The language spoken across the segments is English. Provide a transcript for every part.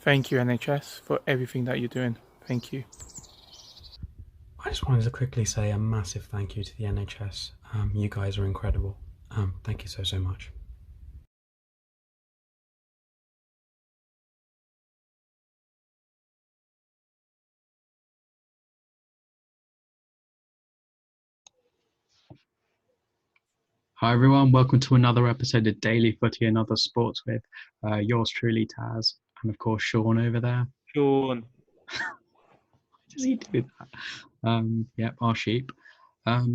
Thank you, NHS, for everything that you're doing. Thank you. I just wanted to quickly say a massive thank you to the NHS. You guys are incredible. Thank you so much. Hi everyone, welcome to another episode of Daily Footy and Other Sports with yours truly, Taz, and of course Sean over there. Sean. Why does he do that? Yep, our sheep. A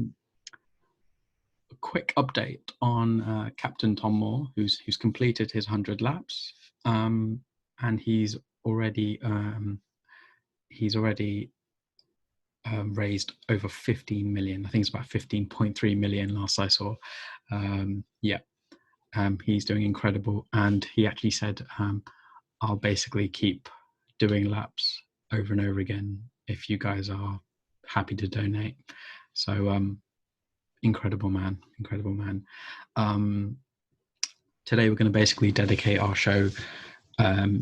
quick update on Captain Tom Moore, who's completed his 100 laps, and he's already raised over 15 million. I think it's about 15.3 million last I saw. He's doing incredible, and he actually said, I'll basically keep doing laps over and over again if you guys are happy to donate. So incredible man. Today we're going to basically dedicate our show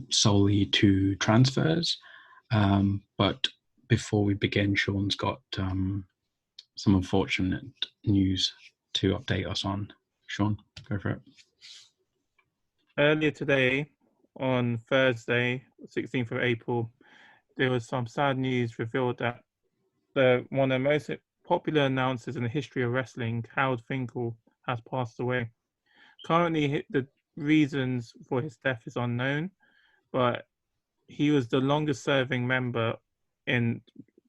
solely to transfers, but before we begin, Sean's got some unfortunate news to update us on. Sean, go for it. Earlier today, on Thursday, 16th of April, there was some sad news revealed that one of the most popular announcers in the history of wrestling, HOWARD FINKEL, has passed away. Currently, the reasons for his death is unknown, but he was the longest serving member in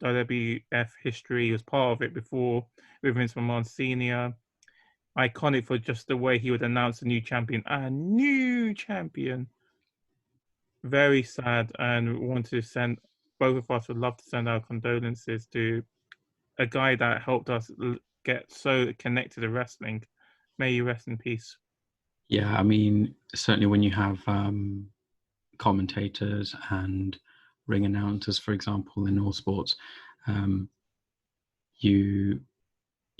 WWF history. He was part of it before with Vince McMahon Sr. Iconic for just the way he would announce a new champion. Very sad, and we want to send, both of us would love to send our condolences to a guy that helped us get so connected to wrestling. May you rest in peace. Yeah, I mean, certainly when you have commentators and ring announcers, for example, in all sports, you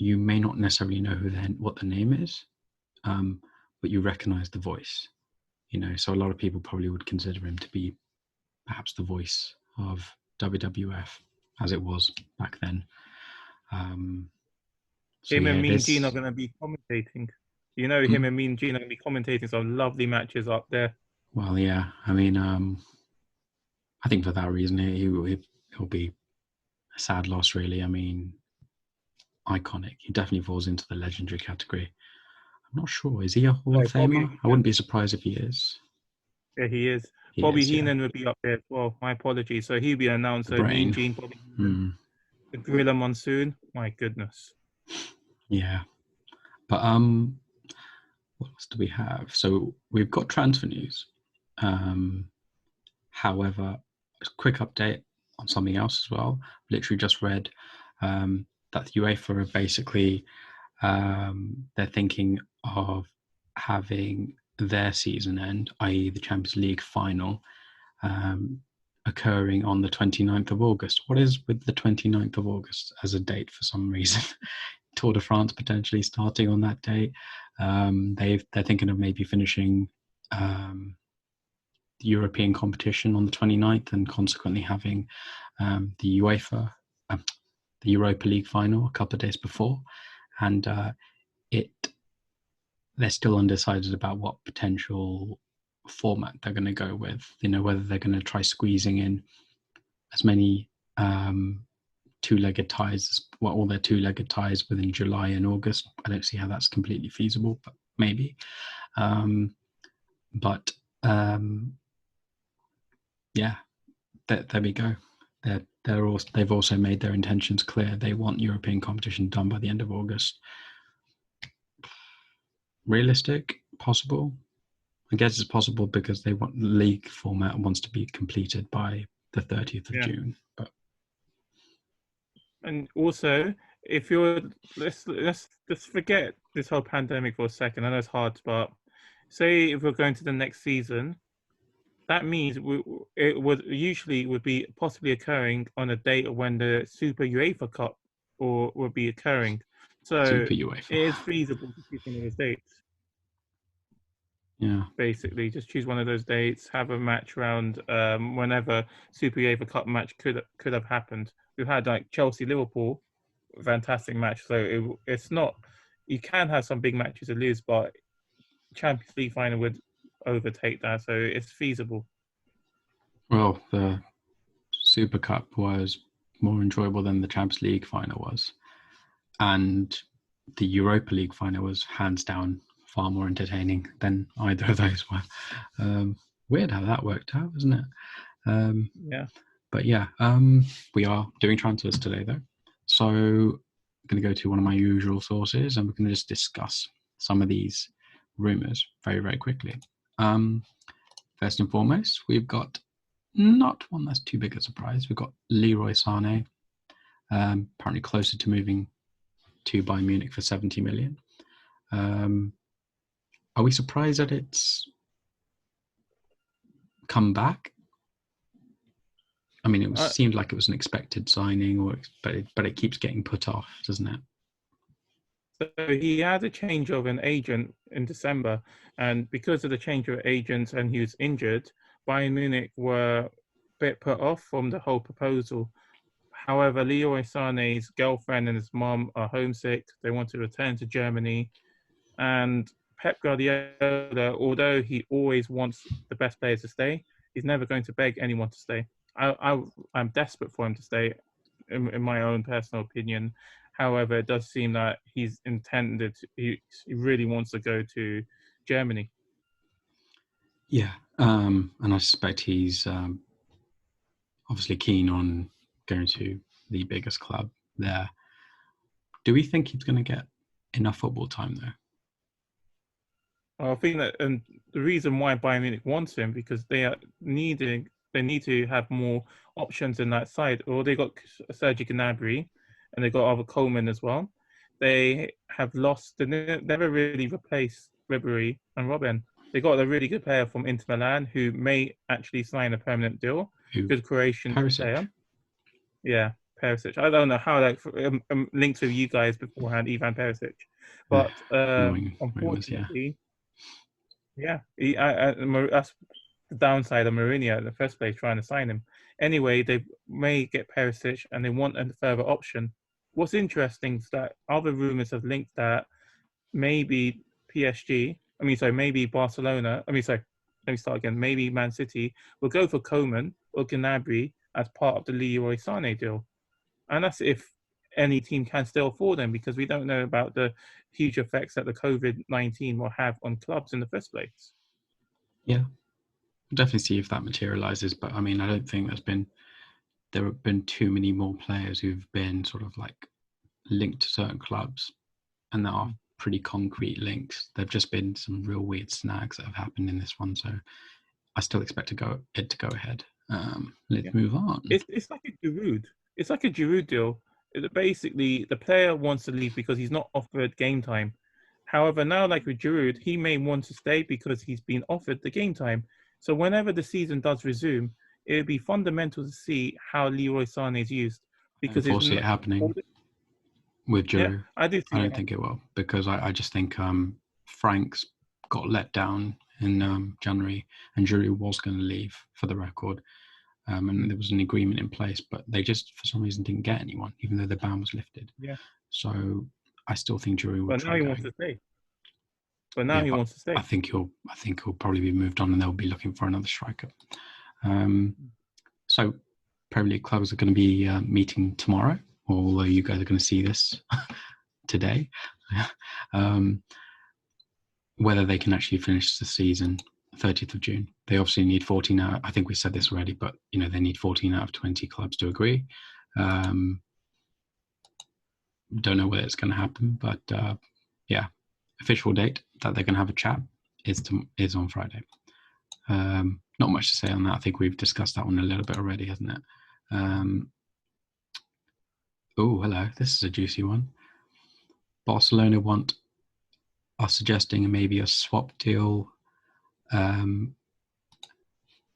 may not necessarily know what the name is, but you recognize the voice. So a lot of people probably would consider him to be perhaps the voice of WWF as it was back then. Him and Mean Gene are going to be commentating. Him and Mean Gene are going to be commentating some lovely matches up there. Well, yeah. I mean, I think for that reason, he'll be a sad loss, really. I mean, iconic. He definitely falls into the legendary category. I'm not sure. Is he a Hall of Famer? I wouldn't be surprised if he is. Yeah, he is. Bobby Heenan would be up there as well. My apologies. So he'd be an announcer. Mean Gene, Bobby Heenan, the Gorilla Monsoon. My goodness. Yeah. But what else do we have? So we've got transfer news. However, a quick update on something else as well. Literally just read that UEFA are basically they're thinking of having their season end, i.e. the Champions League final, occurring on the 29th of August. What is with the 29th of August as a date for some reason? Tour de France potentially starting on that date. They're thinking of maybe finishing the European competition on the 29th and consequently having the UEFA, the Europa League final a couple of days before. And they're still undecided about what potential format they're going to go with. Whether they're going to try squeezing in as many two-legged ties, all their two-legged ties within July and August. I don't see how that's completely feasible, but maybe. Yeah, there we go. They've also made their intentions clear. They want European competition done by the end of August. Realistic? Possible? I guess it's possible because they want the league format wants to be completed by the 30th of June. But and also, if you're let's just forget this whole pandemic for a second. I know it's hard, but say if we're going to the next season, that means it would be possibly occurring on a date when the Super UEFA Cup would be occurring. So Super UEFA. it is feasible to keep one of those dates. Yeah. Basically, just choose one of those dates, have a match round whenever Super UEFA Cup match could have happened. We've had like Chelsea Liverpool, fantastic match. So it's not, you can have some big matches to lose, but Champions League final would overtake that, so it's feasible. Well, the Super Cup was more enjoyable than the Champions League final was, and the Europa League final was hands down far more entertaining than either of those were. Weird how that worked out, isn't it? Yeah. But yeah, we are doing transfers today though. So I'm going to go to one of my usual sources and we're going to just discuss some of these rumours very, very quickly. First and foremost, we've got not one that's too big a surprise. We've got Leroy Sane, apparently closer to moving to Bayern Munich for 70 million. Are we surprised that it's come back? I mean, it seemed like it was an expected signing, but it keeps getting put off, doesn't it? So he had a change of an agent in December, and because of the change of agents and he was injured, Bayern Munich were a bit put off from the whole proposal. However, Leroy Sané's girlfriend and his mom are homesick. They want to return to Germany. And Pep Guardiola, although he always wants the best players to stay, he's never going to beg anyone to stay. I'm desperate for him to stay, in my own personal opinion. However, it does seem that he's intended, he really wants to go to Germany. Yeah, and I suspect he's obviously keen on going to the biggest club there. Do we think he's going to get enough football time though? I think that, and the reason why Bayern Munich wants him, because they need to have more options in that side. Or they got Serge Gnabry, and they got Arthur Coleman as well. They have lost. They never really replaced Ribery and Robben. They got a really good player from Inter Milan who may actually sign a permanent deal. Good Croatian player. Yeah, Perisic. I don't know how that linked with you guys beforehand, Ivan Perisic, but unfortunately, yeah, that's the downside of Mourinho in the first place, trying to sign him. Anyway, they may get Perisic and they want a further option. What's interesting is that other rumours have linked that maybe maybe Barcelona, let me start again. Maybe Man City will go for Coman or Gnabry as part of the Leroy Sané deal. And that's if any team can still afford them, because we don't know about the huge effects that the COVID-19 will have on clubs in the first place. Yeah, we'll definitely see if that materializes. But I mean, I don't think there have been too many more players who've been sort of like linked to certain clubs, and there are pretty concrete links. There've just been some real weird snags that have happened in this one, so I still expect it to go ahead. Let's move on. It's like a Giroud. It's like a Giroud deal. Basically, the player wants to leave because he's not offered game time. However, now, like with Giroud, he may want to stay because he's been offered the game time. So whenever the season does resume, it would be fundamental to see how Leroy Sané is used. Because I foresee it happening with Giroud. Yeah, I don't think it will, because I just think Frank's got let down in January, and Giroud was going to leave, for the record. And there was an agreement in place, but they just, for some reason, didn't get anyone, even though the ban was lifted. Yeah. So I still think Giroud will. But now he wants to stay. But now he wants to stay. I think he'll probably be moved on, and they'll be looking for another striker. So Premier League clubs are going to be meeting tomorrow, although you guys are going to see this today. Whether they can actually finish the season 30th of June. They obviously need 14 out. I think we said this already, but they need 14 out of 20 clubs to agree. Don't know whether it's going to happen, but official date that they're going to have a chat is on Friday. Not much to say on that. I think we've discussed that one a little bit already, hasn't it? Oh, hello. This is a juicy one. Barcelona are suggesting maybe a swap deal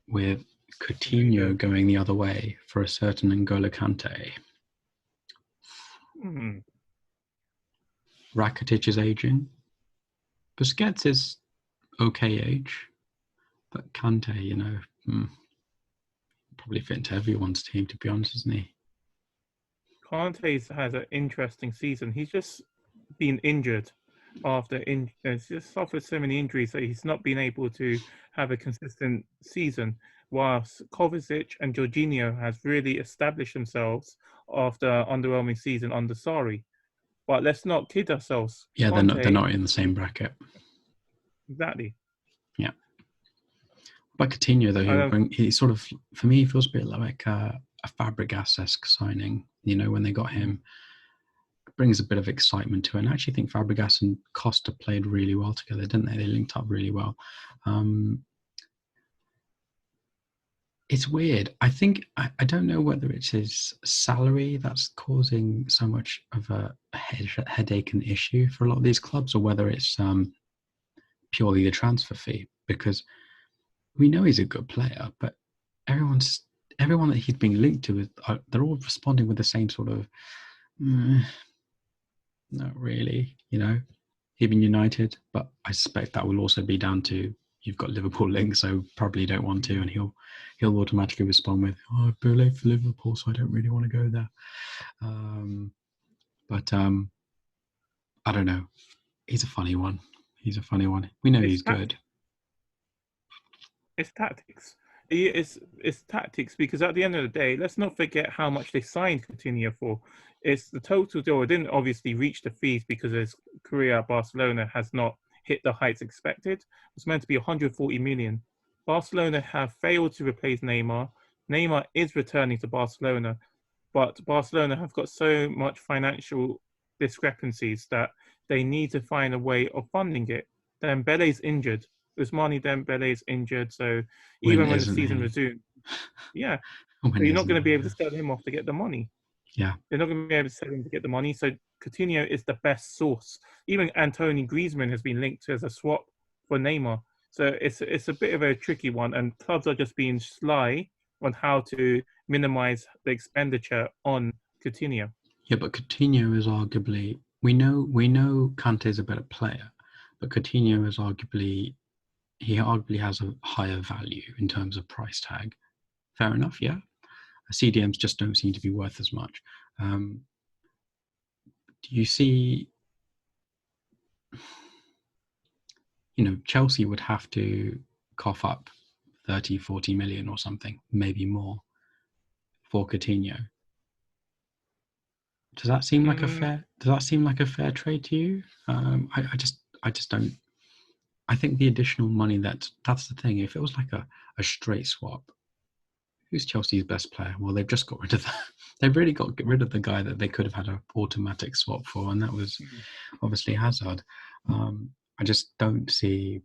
with Coutinho going the other way for a certain N'Golo Kante. Rakitic is aging. Busquets is okay age, but Kante, you know, probably fit into everyone's team, to be honest, isn't he? Kante has an interesting season. He's just been injured he's just suffered so many injuries that he's not been able to have a consistent season. Whilst Kovacic and Jorginho has really established themselves after underwhelming season under Sarri. But let's not kid ourselves. Yeah, Conte, they're not in the same bracket. Exactly. Yeah. But Coutinho, though, he sort of, for me, he feels a bit like a Fabregas-esque signing. You know, when they got him, it brings a bit of excitement to it. And I actually think Fabregas and Costa played really well together, didn't they? They linked up really well. It's weird. I think, I don't know whether it's his salary that's causing so much of a headache and issue for a lot of these clubs, or whether it's purely the transfer fee, because we know he's a good player, but everyone that he's being linked to, they're all responding with the same sort of, not really, you know, even United. But I suspect that will also be down to, you've got Liverpool links, so probably don't want to, and he'll automatically respond with, "Oh, Bule for Liverpool, so I don't really want to go there." But I don't know. He's a funny one. We know he's good. It's tactics. It's tactics, because at the end of the day, let's not forget how much they signed Coutinho for. It's the total deal. It didn't obviously reach the fees because his career at Barcelona has not hit the heights expected. It was meant to be 140 million. Barcelona have failed to replace Neymar. Neymar is returning to Barcelona, but Barcelona have got so much financial discrepancies that they need to find a way of funding it. Dembele's injured. Ousmane Dembele is injured, so even when the season resumes, so you're not going to be able to sell him off to get the money. Yeah, they're not going to be able to sell him to get the money. So Coutinho is the best source. Even Anthony Griezmann has been linked to as a swap for Neymar. So it's a bit of a tricky one, and clubs are just being sly on how to minimize the expenditure on Coutinho. Yeah, but Coutinho is arguably, we know Kante is a better player, but Coutinho is arguably has a higher value in terms of price tag. Fair enough, yeah. CDMs just don't seem to be worth as much. Do you see, you know, Chelsea would have to cough up 30, 40 million or something, maybe more, for Coutinho. Does that seem like a fair trade to you? I just don't. I think the additional money, that's the thing. If it was like a straight swap, who's Chelsea's best player? Well, they've just got rid of that. They've really got rid of the guy that they could have had an automatic swap for, and that was obviously Hazard. I just don't see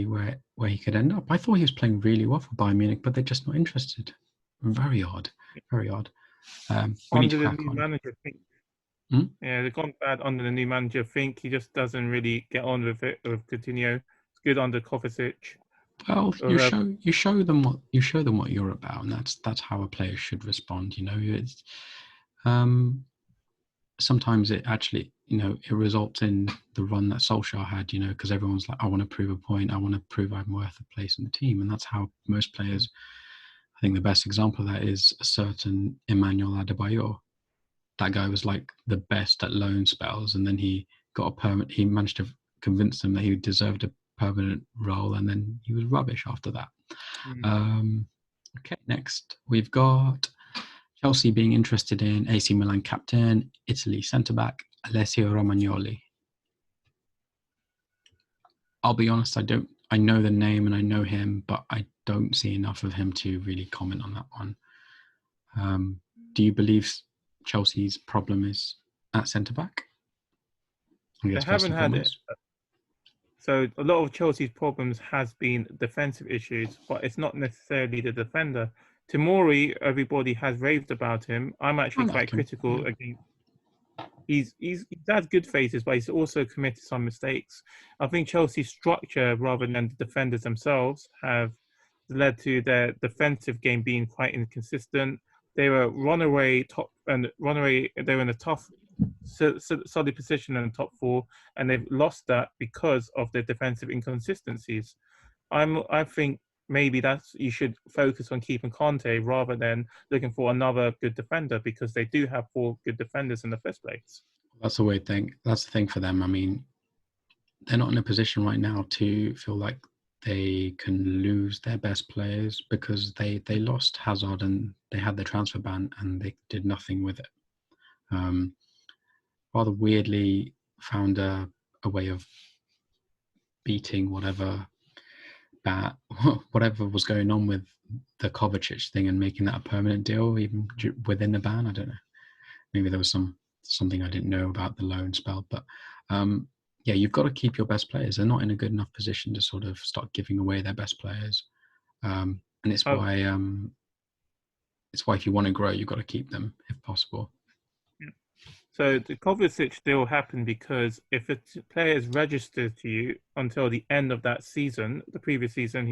where he could end up. I thought he was playing really well for Bayern Munich, but they're just not interested. Very odd. Very odd. We need to crack on. Manager, Fink. Yeah, they've gone bad under the new manager. Fink, he just doesn't really get on with it. With Coutinho, it's good under Kovacic. Well, you show them what you're about, and that's how a player should respond. You know, it's sometimes it actually, you know, it results in the run that Solskjaer had. You know, because everyone's like, I want to prove a point. I want to prove I'm worth a place in the team, and that's how most players. I think the best example of that is a certain Emmanuel Adebayor. That guy was like the best at loan spells, and then he got he managed to convince them that he deserved a permanent role, and then he was rubbish after that. Okay, next we've got Chelsea being interested in AC Milan captain, Italy centre-back, Alessio Romagnoli. I'll be honest, I know the name and I know him, but I don't see enough of him to really comment on that one. Do you believe Chelsea's problem is at centre-back? They haven't had it. So a lot of Chelsea's problems has been defensive issues, but it's not necessarily the defender. Tomori, everybody has raved about him. I'm actually quite critical against. He has good phases, but he's also committed some mistakes. I think Chelsea's structure, rather than the defenders themselves, have led to their defensive game being quite inconsistent. They were runaway top and runaway. They were in a tough solid position in the top four, and they've lost that because of their defensive inconsistencies. I think maybe you should focus on keeping Kante rather than looking for another good defender, because they do have 4 good defenders in the first place. That's a weird thing. That's the thing for them. I mean, they're not in a position right now to feel like they can lose their best players, because they lost Hazard and they had the transfer ban and they did nothing with it. Rather weirdly found a way of beating whatever was going on with the Kovacic thing and making that a permanent deal even within the ban. I don't know. Maybe there was something I didn't know about the loan spell, but yeah, you've got to keep your best players. They're not in a good enough position to sort of start giving away their best players, and it's why if you want to grow, you've got to keep them if possible. So the Kovacic deal happened because if a player is registered to you until the end of that season, the previous season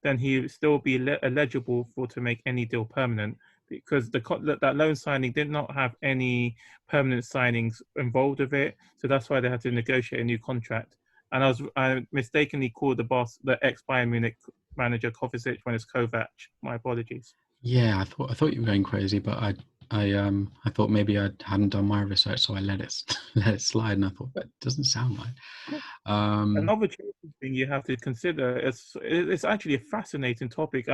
then he would still be eligible to make any deal permanent, because that loan signing did not have any permanent signings involved with it. So that's why they had to negotiate a new contract. And I mistakenly called the ex-Bayern Munich manager Kovacic when it's Kovac. My apologies. Yeah, I thought you were going crazy, but I thought maybe I hadn't done my research, so I let it slide, and I thought that doesn't sound right. Another thing you have to consider it's actually a fascinating topic.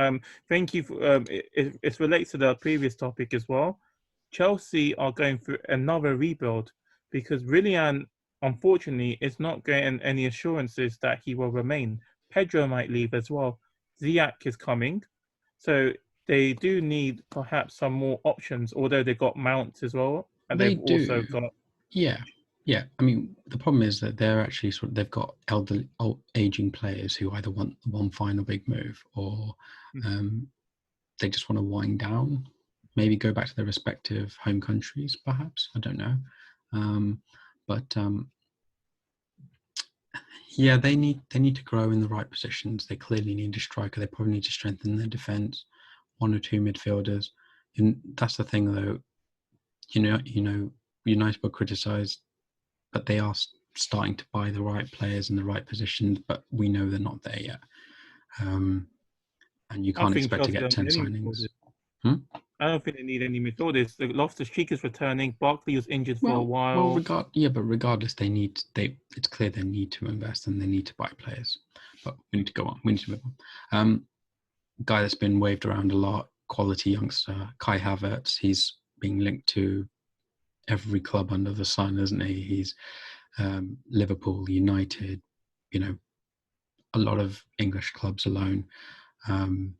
Thank you for it relates to the previous topic as well. Chelsea are going through another rebuild because Willian, unfortunately, is not getting any assurances that he will remain. Pedro might leave as well. Ziyech is coming, so they do need perhaps some more options, although they've got Mount as well. And they've also got... Yeah. I mean, the problem is that they're actually they've got aging players who either want one final big move or they just want to wind down, maybe go back to their respective home countries, perhaps. I don't know. Yeah, they need to grow in the right positions. They clearly need a striker. They probably need to strengthen their defense. 1 or 2 midfielders, and that's the thing though. United were criticised, but they are starting to buy the right players in the right positions. But we know they're not there yet, and you can't expect to get 10 signings. I don't think they need any midfielders. Loftus-Cheek is returning. Barkley was injured for a while. But regardless, it's clear they need to invest and they need to buy players. But we need to go on. We need to move on. Guy that's been waved around a lot, quality youngster, Kai Havertz. He's being linked to every club under the sun, isn't he? He's Liverpool, United, a lot of English clubs alone. I'm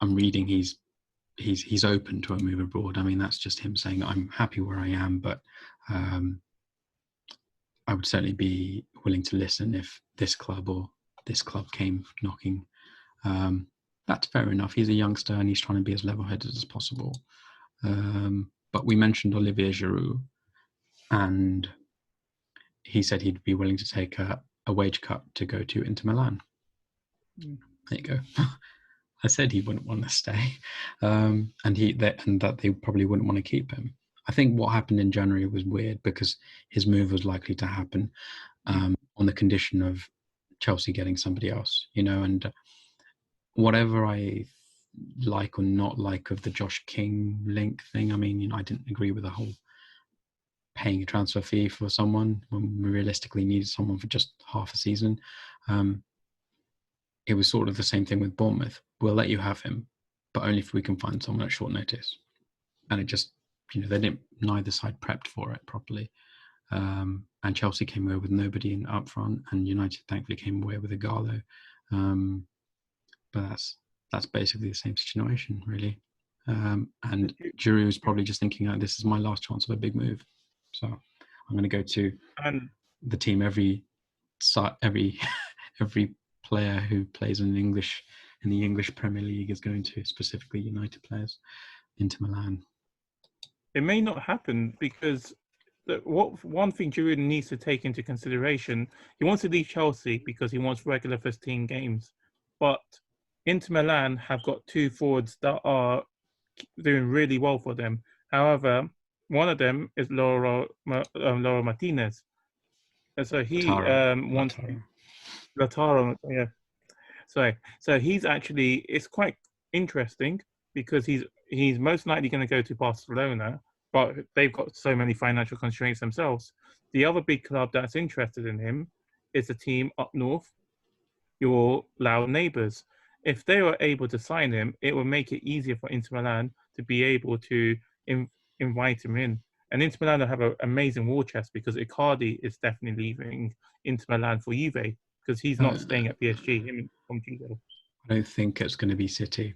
reading he's open to a move abroad. I mean, that's just him saying I'm happy where I am, but I would certainly be willing to listen if this club came knocking. That's fair enough. He's a youngster and he's trying to be as level-headed as possible. But we mentioned Olivier Giroud, and he said he'd be willing to take a wage cut to go to Inter Milan. There you go. I said he wouldn't want to stay, and that they probably wouldn't want to keep him. I think what happened in January was weird because his move was likely to happen on the condition of Chelsea getting somebody else, and whatever I like or not like of the Josh King link thing, I mean, I didn't agree with the whole paying a transfer fee for someone when we realistically needed someone for just half a season. It was sort of the same thing with Bournemouth. We'll let you have him, but only if we can find someone at short notice. And it just, neither side prepped for it properly. And Chelsea came away with nobody up front, and United thankfully came away with Ighalo. But that's basically the same situation, really. And Giroud is probably just thinking, this is my last chance of a big move. So I'm going to go to the team every player who plays in the English Premier League is going to, specifically United players, Inter Milan. It may not happen because one thing Giroud needs to take into consideration, he wants to leave Chelsea because he wants regular first team games. But Inter Milan have got 2 forwards that are doing really well for them. However, one of them is Laura Martinez. And so he wants Lautaro, yeah. Sorry. So he's actually, it's quite interesting because he's most likely going to go to Barcelona, but they've got so many financial constraints themselves. The other big club that's interested in him is a team up north, your loud neighbours. If they were able to sign him, it would make it easier for Inter Milan to be able to invite him in. And Inter Milan will have an amazing war chest because Icardi is definitely leaving Inter Milan for Juve because he's not staying at PSG. Him from Juve. I don't think it's going to be City.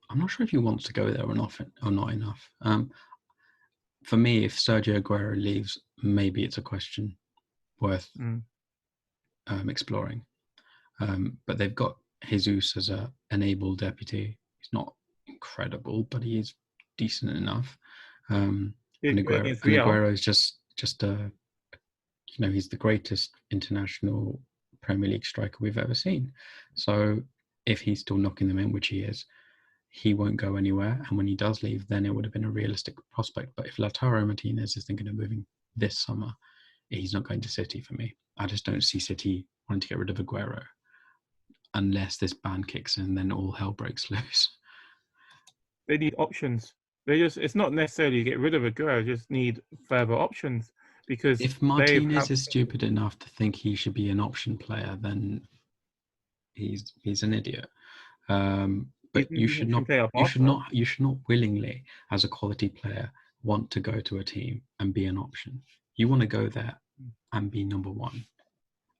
I'm not sure if he wants to go there or not enough. For me, if Sergio Aguero leaves, maybe it's a question worth exploring. But they've got Jesus as an able deputy. He's not incredible, but he is decent enough. And Aguero is just he's the greatest international Premier League striker we've ever seen. So if he's still knocking them in, which he is, he won't go anywhere. And when he does leave, then it would have been a realistic prospect. But if Lautaro Martinez is thinking of moving this summer, he's not going to City for me. I just don't see City wanting to get rid of Aguero unless this ban kicks in, then all hell breaks loose. They need options. It's not necessarily get rid of Aguero, just need further options. Because if Martinez is stupid enough to think he should be an option player, then he's an idiot. But you should not willingly, as a quality player, want to go to a team and be an option. You want to go there and be number one.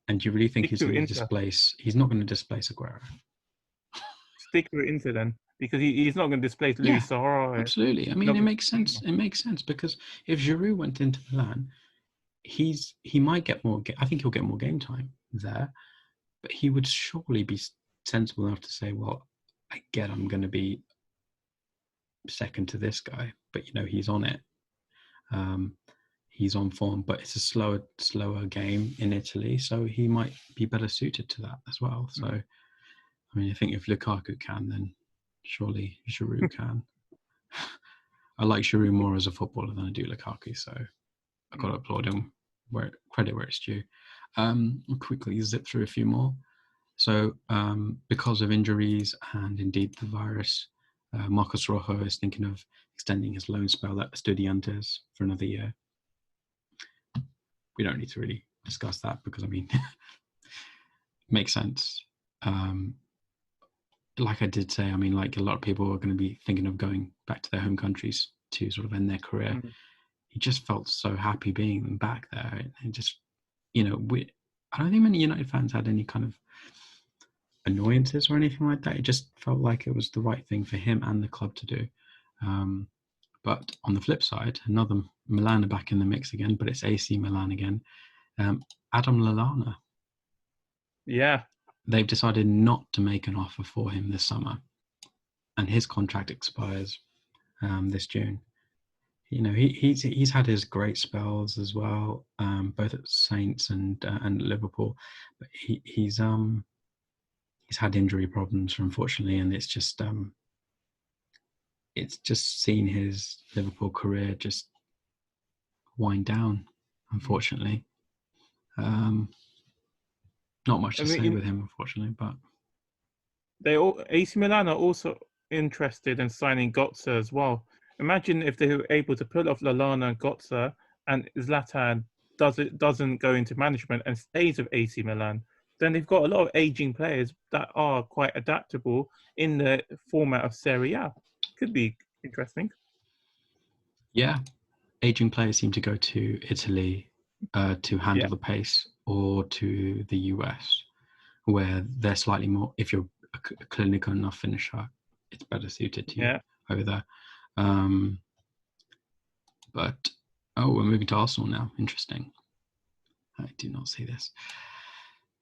And do you really think he's going to displace? He's not going to displace Aguero. Stick to Inter then, because he's not going to displace Luis Suarez. Absolutely. I mean, it makes sense. It makes sense because if Giroud went into Milan, he might get more. I think he'll get more game time there, but he would surely be sensible enough to say, "Well, I get I'm going to be second to this guy, but he's on it. He's on form, but it's a slower game in Italy, so he might be better suited to that as well." So, I mean, I think if Lukaku can, then surely Giroud can. I like Giroud more as a footballer than I do Lukaku, so I've got to applaud him. Credit where it's due. I'll quickly zip through a few more. So, because of injuries and indeed the virus, Marcos Rojo is thinking of extending his loan spell at Estudiantes for another year. We don't need to really discuss that because, I mean, makes sense. Like I did say, I mean, like a lot of people are going to be thinking of going back to their home countries to sort of end their career. He just felt so happy being back there. And just, I don't think many United fans had any kind of annoyances or anything like that. It just felt like it was the right thing for him and the club to do. But on the flip side, another Milan are back in the mix again, but it's AC Milan again. Adam Lallana. Yeah. They've decided not to make an offer for him this summer. And his contract expires this June. He's had his great spells as well, both at Saints and Liverpool. But he's had injury problems, unfortunately, and it's just seen his Liverpool career just wind down, unfortunately. Not much to say with him, unfortunately, but AC Milan are also interested in signing Götze as well. Imagine if they were able to pull off Lallana and Götze, and Zlatan doesn't go into management and stays with AC Milan. Then they've got a lot of aging players that are quite adaptable in the format of Serie A. Could be interesting. Yeah, aging players seem to go to Italy to handle the pace, or to the US, where they're slightly more, if you're a clinical enough finisher, it's better suited to you over there. But we're moving to Arsenal now. Interesting. I did not see this.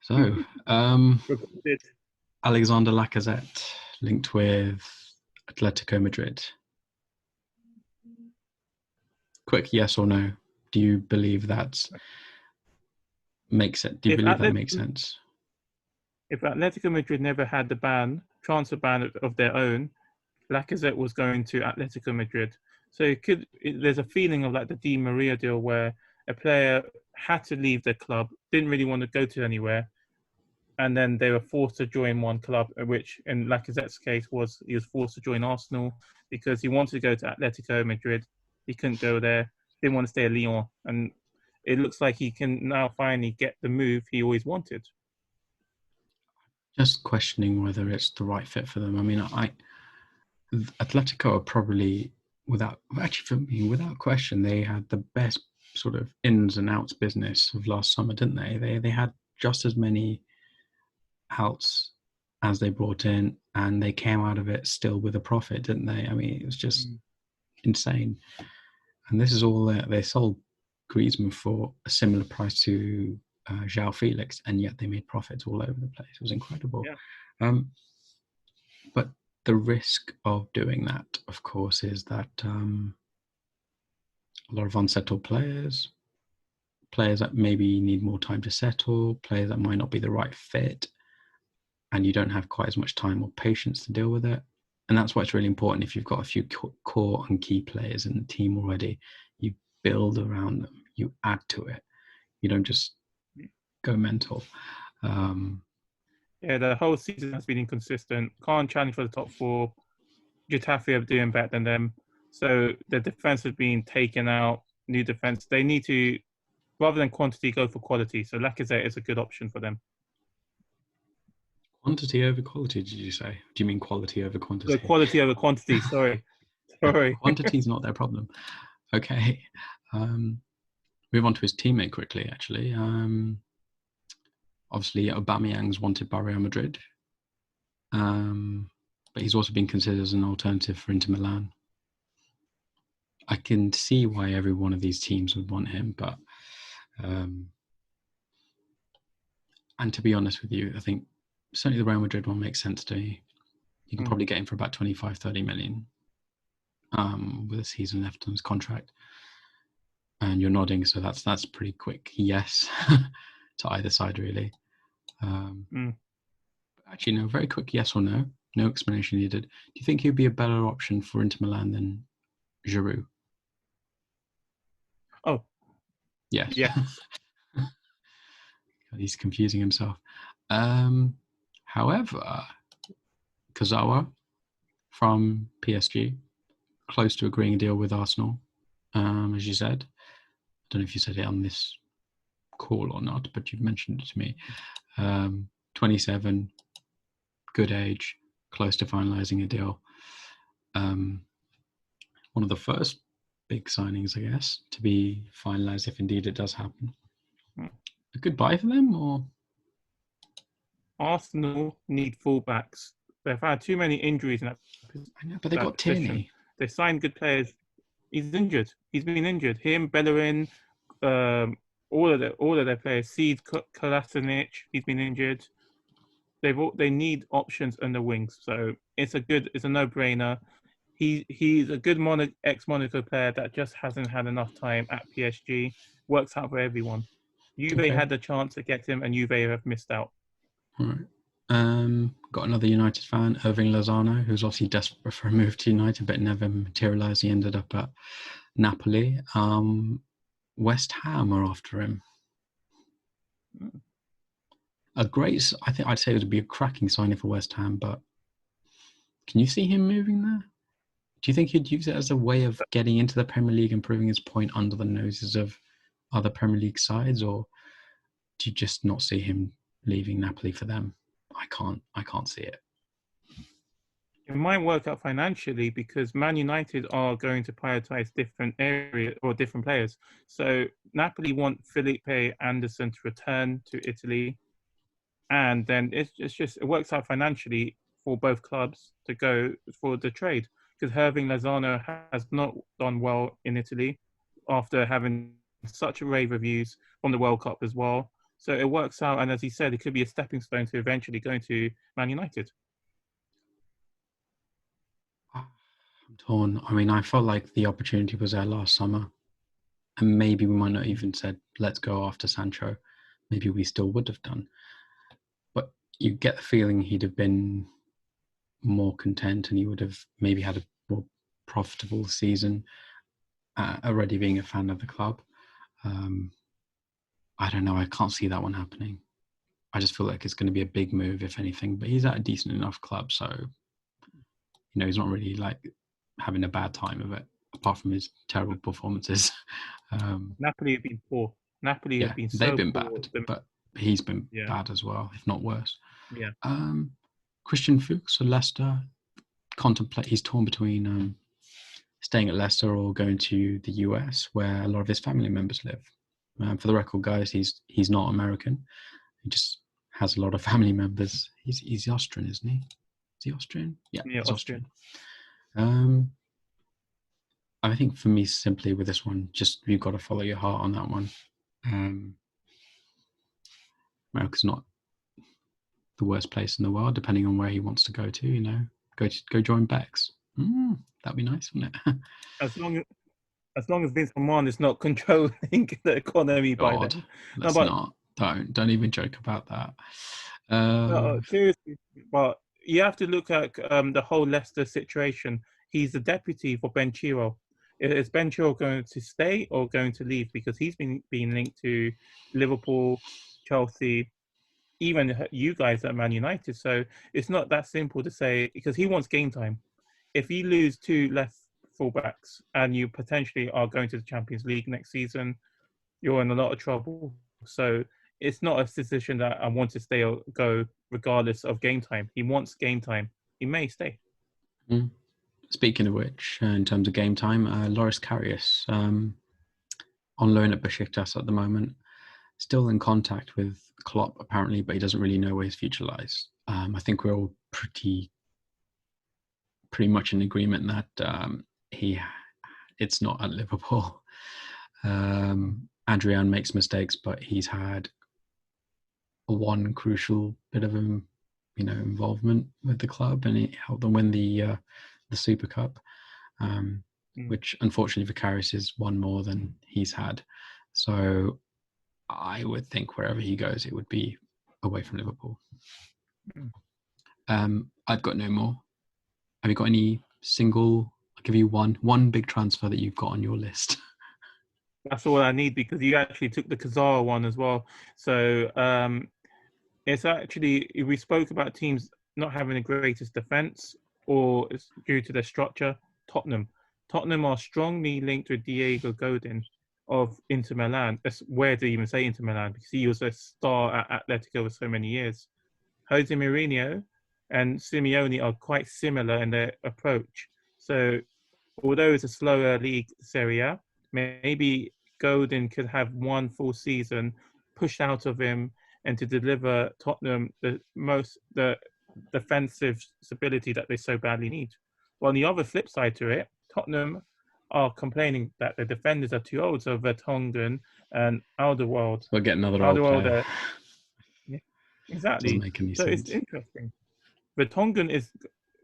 So, Alexandre Lacazette linked with Atletico Madrid. Quick yes or no. Do you believe that makes it? Do you believe that makes sense? If Atletico Madrid never had the transfer ban of their own, Lacazette was going to Atletico Madrid. So there's a feeling of like the Di Maria deal where a player had to leave the club, didn't really want to go to anywhere, and then they were forced to join one club, which in Lacazette's case was he was forced to join Arsenal because he wanted to go to Atletico Madrid. He couldn't go there, didn't want to stay at Lyon, and it looks like he can now finally get the move he always wanted. Just questioning whether it's the right fit for them. I mean, Atletico are probably, without question, they had the best sort of ins and outs business of last summer, didn't they? They had just as many outs as they brought in, and they came out of it still with a profit, didn't they? I mean, it was just insane. And this is all they sold Griezmann for a similar price to João Felix, and yet they made profits all over the place. It was incredible. Yeah. But the risk of doing that, of course, is that a lot of unsettled players that maybe need more time to settle, players that might not be the right fit, and you don't have quite as much time or patience to deal with it. And that's why it's really important. If you've got a few core and key players in the team already, you build around them, you add to it. You don't just go mental. Yeah, the whole season has been inconsistent. Can't challenge for the top four. Getafe are doing better than them. So the defense has been taken out. New defense. They need to, rather than quantity, go for quality. So Lacazette is a good option for them. Quantity over quality, did you say? Do you mean quality over quantity? So quality over quantity, sorry. Quantity is not their problem. Okay. Move on to his teammate quickly, actually. Obviously, Aubameyang's wanted by Real Madrid. But he's also been considered as an alternative for Inter Milan. I can see why every one of these teams would want him, but and to be honest with you, I think certainly the Real Madrid one makes sense to me. You can probably get him for about 25, 30 million with a season left on his contract. And you're nodding, so that's pretty quick yes to either side, really. Actually, no, very quick yes or no. No explanation needed. Do you think he'd be a better option for Inter Milan than Giroud? Oh. Yes. Yeah. He's confusing himself. However, Kurzawa from PSG, close to agreeing a deal with Arsenal, as you said. I don't know if you said it on this call or not, but you've mentioned it to me. 27, good age, close to finalising a deal. One of the first big signings, I guess, to be finalised if indeed it does happen. A good buy for them, or? Arsenal need fullbacks. They've had too many injuries in that position. I know, but they got Tierney. They signed good players. He's injured. He's been injured. Him, Bellerin, all of their players. Seed, Kolasinac, he's been injured. They need options on the wings. So it's a no-brainer. He's a good ex-Monaco player that just hasn't had enough time at PSG. Works out for everyone. Juve had the chance to get him, and Juve have missed out. All right. Got another United fan, Irving Lozano, who's obviously desperate for a move to United, but never materialised. He ended up at Napoli. West Ham are after him. I think I'd say it would be a cracking signing for West Ham, but can you see him moving there? Do you think he'd use it as a way of getting into the Premier League and proving his point under the noses of other Premier League sides, or do you just not see him leaving Napoli for them? I can't see it. It might work out financially because Man United are going to prioritise different areas or different players. So Napoli want Phillippe Anderson to return to Italy, and then it works out financially for both clubs to go for the trade because Irving Lozano has not done well in Italy after having such rave reviews from the World Cup as well. So it works out, and as he said, it could be a stepping stone to eventually going to Man United. I'm torn. I mean, I felt like the opportunity was there last summer, and maybe we might not even said, let's go after Sancho. Maybe we still would have done. But you get the feeling he'd have been more content and he would have maybe had a more profitable season, already being a fan of the club. I don't know. I can't see that one happening. I just feel like it's going to be a big move, if anything. But he's at a decent enough club, so he's not really like having a bad time of it, apart from his terrible performances. Napoli have been poor. Napoli have been so they've been poor. bad, but he's been bad as well, if not worse. Yeah. Christian Fuchs of Leicester he's torn between staying at Leicester or going to the US, where a lot of his family members live. For the record, guys, he's not American. He just has a lot of family members. He's Austrian, isn't he? Is he Austrian? Yeah, he's Austrian. I think for me, simply with this one, just you've got to follow your heart on that one. America's not the worst place in the world, depending on where he wants to go to. Go join Bex. That'd be nice, wouldn't it? As long as Vince McMahon is not controlling the economy by then. Let's not. Don't even joke about that. No, seriously, but you have to look at the whole Leicester situation. He's the deputy for Ben Chilwell. Is Ben Chilwell going to stay or going to leave? Because he's been linked to Liverpool, Chelsea, even you guys at Man United. So it's not that simple to say, because he wants game time. If you lose 2 left fullbacks and you potentially are going to the Champions League next season, you're in a lot of trouble. So it's not a decision that I want to stay or go regardless of game time. He wants game time. He may stay. Speaking of which, in terms of game time, Loris Karius, on loan at Besiktas at the moment, still in contact with Klopp apparently, but he doesn't really know where his future lies. I think we're all pretty much in agreement that it's not at Liverpool. Adrian makes mistakes, but he's had one crucial bit of involvement with the club, and it helped them win the Super Cup, which unfortunately for Karius is one more than he's had. So I would think wherever he goes, it would be away from Liverpool. I've got no more. Have you got any single? I'll give you one big transfer that you've got on your list. That's all I need, because you actually took the Kurzawa one as well. So it's actually, we spoke about teams not having the greatest defence, or it's due to their structure. Tottenham are strongly linked with Diego Godin of Inter Milan. That's weird to even say Inter Milan, because he was a star at Atletico for so many years. Jose Mourinho and Simeone are quite similar in their approach. So although it's a slower league, Serie A, maybe Godin could have one full season pushed out of him and to deliver Tottenham the defensive stability that they so badly need. Well, on the other flip side to it, Tottenham are complaining that the defenders are too old, so Vertonghen and Alderweireld. We'll get another old player. Yeah, exactly. Doesn't make any sense. It's interesting. Vertonghen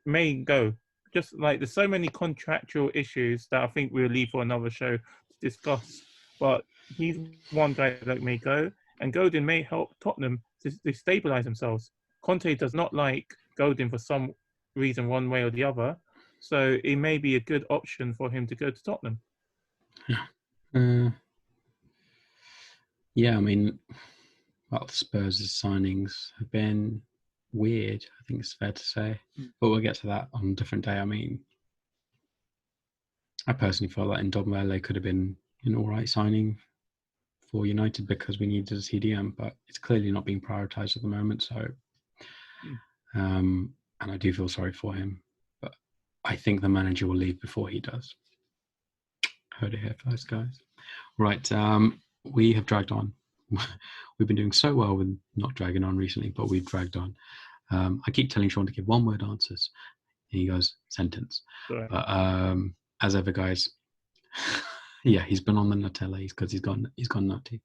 may go. Just like there's so many contractual issues that I think we'll leave for another show to discuss. But he's one guy that may go, and Godin may help Tottenham to stabilise themselves. Kante does not like Godin for some reason, one way or the other. So it may be a good option for him to go to Tottenham. Yeah, I mean, well, Spurs' signings have been weird, I think it's fair to say. But we'll get to that on a different day. I mean, I personally felt like Ndombele could have been an all right signing for United because we needed a CDM, but it's clearly not being prioritised at the moment. So, and I do feel sorry for him, but I think the manager will leave before he does. Heard it here first, guys. Right, we have dragged on. We've been doing so well with not dragging on recently, but we've dragged on. I keep telling Sean to give one-word answers, and he goes, sentence. Sorry. But as ever, guys, yeah, he's been on the Nutella because he's gone nutty.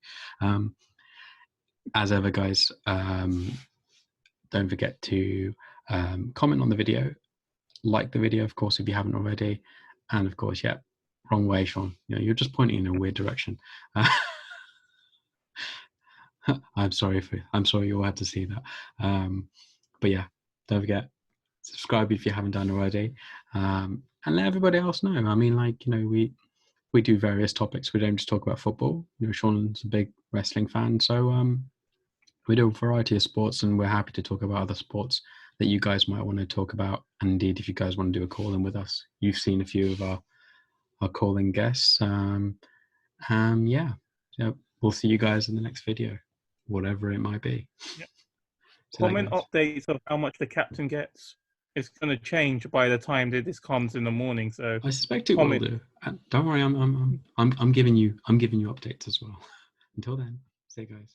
As ever, guys, don't forget to comment on the video, like the video, of course, if you haven't already, and of course, yeah, wrong way, Sean. You're just pointing in a weird direction. I'm sorry you all had to see that. But yeah, don't forget, subscribe if you haven't done already. And and let everybody else know. I mean, like, you know, we do various topics. We don't just talk about football. You know, Sean's a big wrestling fan, so we do a variety of sports, and we're happy to talk about other sports that you guys might want to talk about. And indeed, if you guys want to do a call in with us, you've seen a few of our calling guests. Yeah, we'll see you guys in the next video, whatever it might be. Yep. So Comment updates of how much the captain gets. It's going to change by the time that this comes in the morning. So I suspect it will do. Don't worry, I'm giving you updates as well. Until then, see you guys.